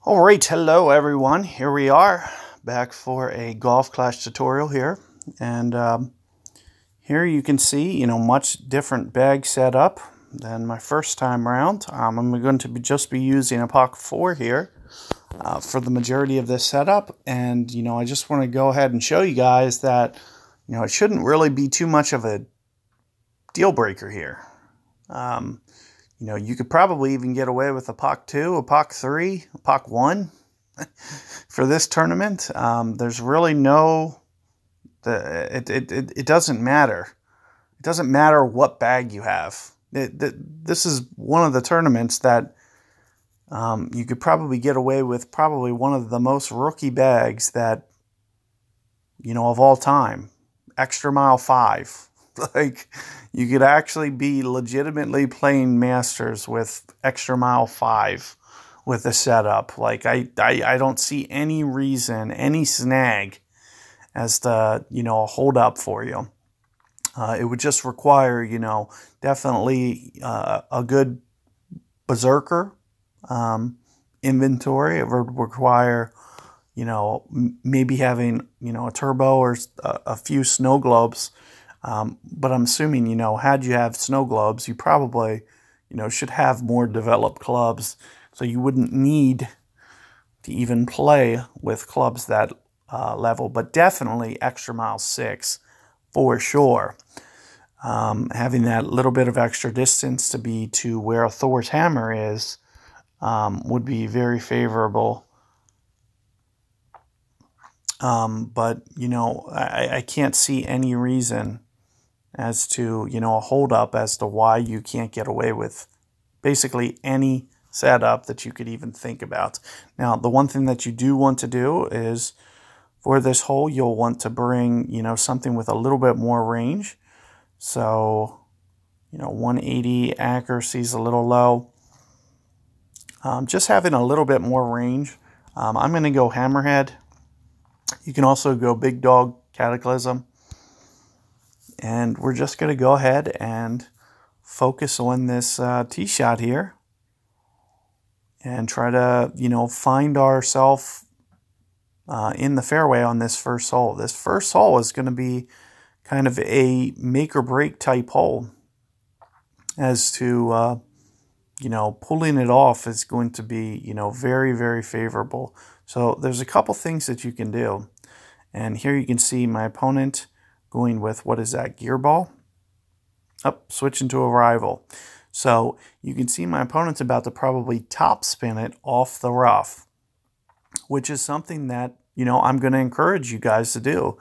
All right, hello everyone. Here we are back for a Golf Clash tutorial here, and here you can see, much different bag setup than my first time around. I'm going to just be using a Pocket 4 here for the majority of this setup, and I just want to go ahead and show you guys that it shouldn't really be too much of a deal breaker here. You could probably even get away with a POC 2, a POC 3, a POC 1 for this tournament. There's really it doesn't matter. It doesn't matter what bag you have. This is one of the tournaments that you could probably get away with probably one of the most rookie bags that, of all time. Extra Mile 5. Like, you could actually be legitimately playing Masters with Extra Mile 5 with the setup. Like, I don't see any reason, any snag as to, a hold up for you. It would just require, definitely a good Berserker inventory. It would require, maybe having, a turbo or a few snow globes. But I'm assuming, had you have snow globes, you probably, should have more developed clubs. So you wouldn't need to even play with clubs that level. But definitely Extra Mile 6 for sure. Having that little bit of extra distance to be to where Thor's hammer is would be very favorable. But, I can't see any reason as to, a holdup as to why you can't get away with basically any setup that you could even think about. Now, the one thing that you do want to do is for this hole, you'll want to bring, something with a little bit more range. So, 180 accuracy is a little low. Just having a little bit more range. I'm going to go Hammerhead. You can also go Big Dog Cataclysm. And we're just going to go ahead and focus on this tee shot here. And try to, find ourselves in the fairway on this first hole. This first hole is going to be kind of a make or break type hole. As to, pulling it off is going to be, very, very favorable. So there's a couple things that you can do. And here you can see my opponent going with, what is that, gear ball? Switching to a rival. So you can see my opponent's about to probably top spin it off the rough, which is something that, I'm going to encourage you guys to do,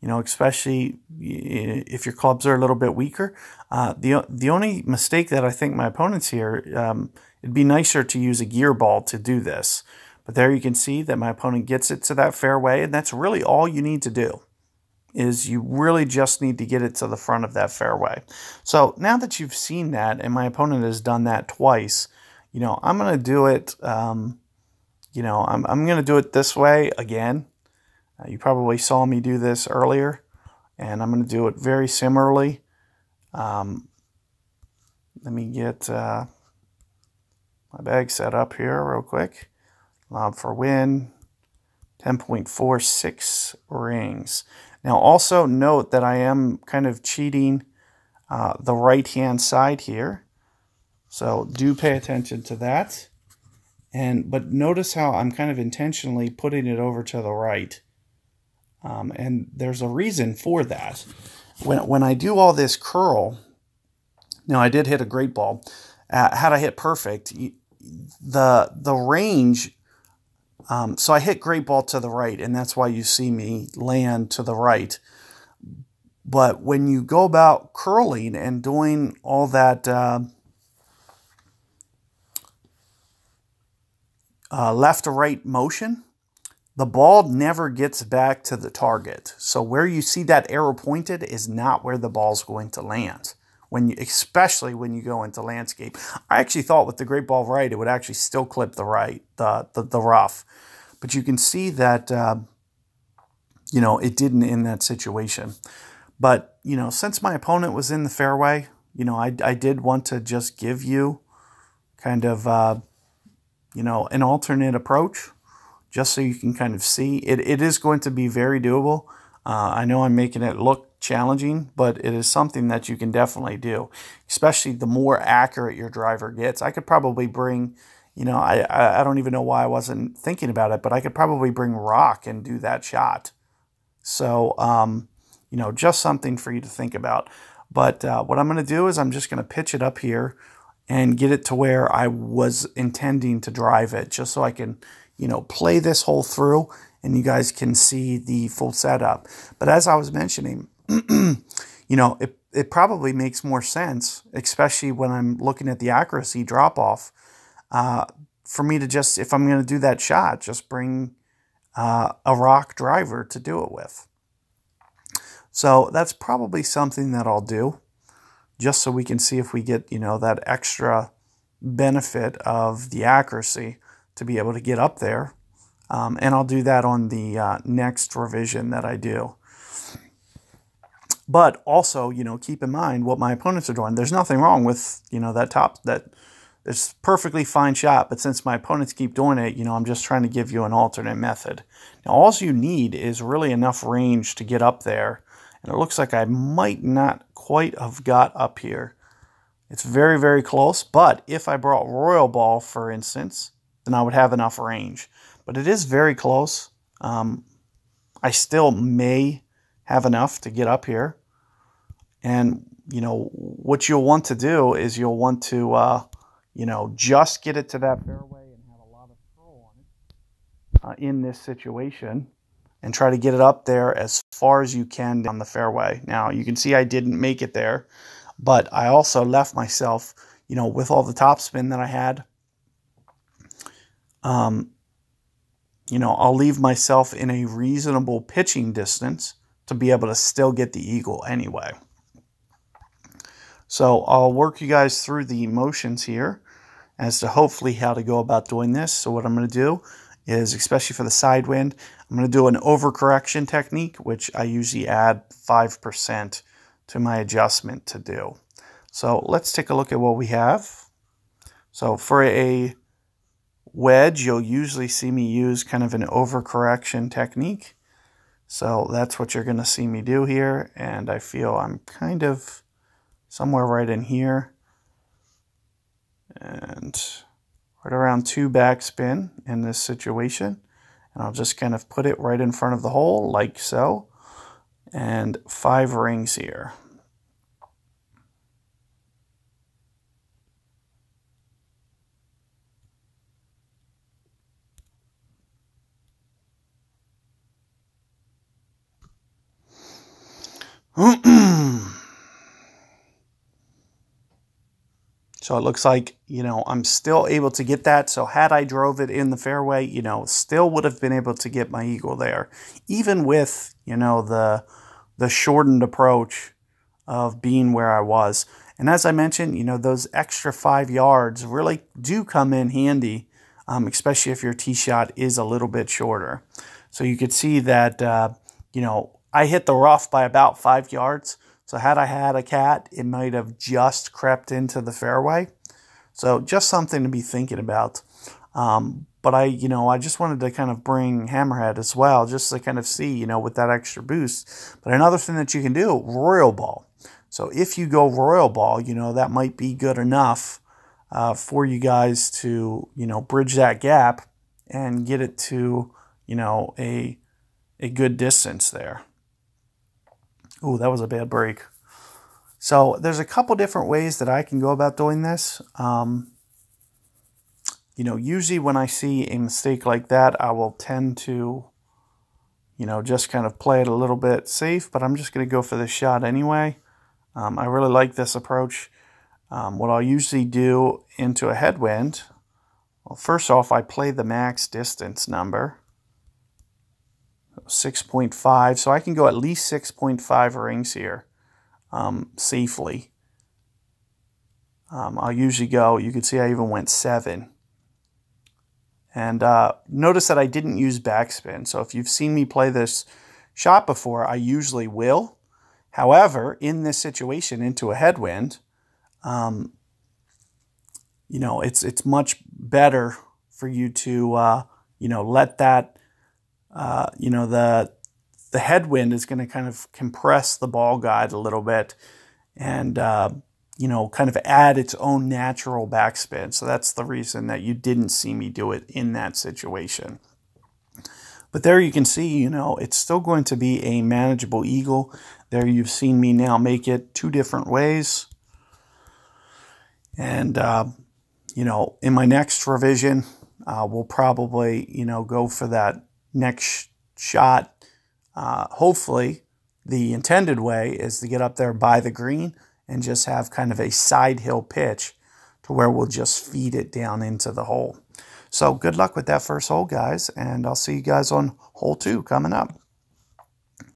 especially if your clubs are a little bit weaker. The only mistake that I think my opponent's here, it'd be nicer to use a gear ball to do this. But there you can see that my opponent gets it to that fairway, and that's really all you need to do. Is you really just need to get it to the front of that fairway. So now that you've seen that, and my opponent has done that twice, I'm going to do it, I'm going to do it this way again. You probably saw me do this earlier, and I'm going to do it very similarly. Let me get my bag set up here real quick. Lob for win, 10.46 rings. Now, also note that I am kind of cheating the right-hand side here. So do pay attention to that. But notice how I'm kind of intentionally putting it over to the right. And there's a reason for that. When I do all this curl, now I did hit a great ball. Had I hit perfect, the range... so I hit great ball to the right, and that's why you see me land to the right. But when you go about curling and doing all that left to right motion, the ball never gets back to the target. So where you see that arrow pointed is not where the ball's going to land. Especially when you go into landscape. I actually thought with the great ball right, it would actually still clip the right, the rough. But you can see that, it didn't in that situation. But, since my opponent was in the fairway, I did want to just give you kind of an alternate approach, just so you can kind of see. It is going to be very doable. I know I'm making it look challenging, but it is something that you can definitely do, especially the more accurate your driver gets. I could probably bring, I don't even know why I wasn't thinking about it, but I could probably bring rock and do that shot. So, just something for you to think about. But what I'm going to do is I'm just going to pitch it up here and get it to where I was intending to drive it, just so I can, play this hole through and you guys can see the full setup. But as I was mentioning, it probably makes more sense, especially when I'm looking at the accuracy drop-off, for me to just, if I'm going to do that shot, just bring a rock driver to do it with. So that's probably something that I'll do, just so we can see if we get, that extra benefit of the accuracy to be able to get up there. And I'll do that on the next revision that I do. But also, keep in mind what my opponents are doing. There's nothing wrong with, that top, that it's perfectly fine shot. But since my opponents keep doing it, I'm just trying to give you an alternate method. Now, all you need is really enough range to get up there. And it looks like I might not quite have got up here. It's very, very close. But if I brought Royal Ball, for instance, then I would have enough range. But it is very close. I still may have enough to get up here. And, what you'll want to do is you'll want to, just get it to that fairway and have a lot of throw on it in this situation. And try to get it up there as far as you can down the fairway. Now, you can see I didn't make it there. But I also left myself, with all the topspin that I had, I'll leave myself in a reasonable pitching distance to be able to still get the eagle anyway. So I'll work you guys through the motions here as to hopefully how to go about doing this. So what I'm going to do is, especially for the side wind, I'm going to do an overcorrection technique, which I usually add 5% to my adjustment to do. So let's take a look at what we have. So for a wedge, you'll usually see me use kind of an overcorrection technique. So that's what you're going to see me do here. And I feel I'm kind of somewhere right in here. And right around 2 backspin in this situation. And I'll just kind of put it right in front of the hole, like so. And 5 rings here. So it looks like, I'm still able to get that. So had I drove it in the fairway, still would have been able to get my eagle there. Even with, the shortened approach of being where I was. And as I mentioned, those extra 5 yards really do come in handy, especially if your tee shot is a little bit shorter. So you could see that, I hit the rough by about 5 yards. So had I had a cat, it might have just crept into the fairway. So just something to be thinking about. But I just wanted to kind of bring Hammerhead as well, just to kind of see, with that extra boost. But another thing that you can do, Royal Ball. So if you go Royal Ball, that might be good enough for you guys to, bridge that gap and get it to, a good distance there. Ooh, that was a bad break. So there's a couple different ways that I can go about doing this. Usually when I see a mistake like that, I will tend to, just kind of play it a little bit safe. But I'm just going to go for this shot anyway. I really like this approach. What I'll usually do into a headwind, well, first off, I play the max distance number. 6.5, so I can go at least 6.5 rings here safely. I'll usually go, you can see I even went 7. And notice that I didn't use backspin. So if you've seen me play this shot before, I usually will. However, in this situation, into a headwind, it's much better for you to, let that, the headwind is going to kind of compress the ball guide a little bit and, kind of add its own natural backspin. So that's the reason that you didn't see me do it in that situation. But there you can see, it's still going to be a manageable eagle. There you've seen me now make it 2 different ways. And, in my next revision, we'll probably, go for that next shot. Hopefully, the intended way is to get up there by the green and just have kind of a side hill pitch to where we'll just feed it down into the hole. So good luck with that first hole, guys, and I'll see you guys on hole 2 coming up.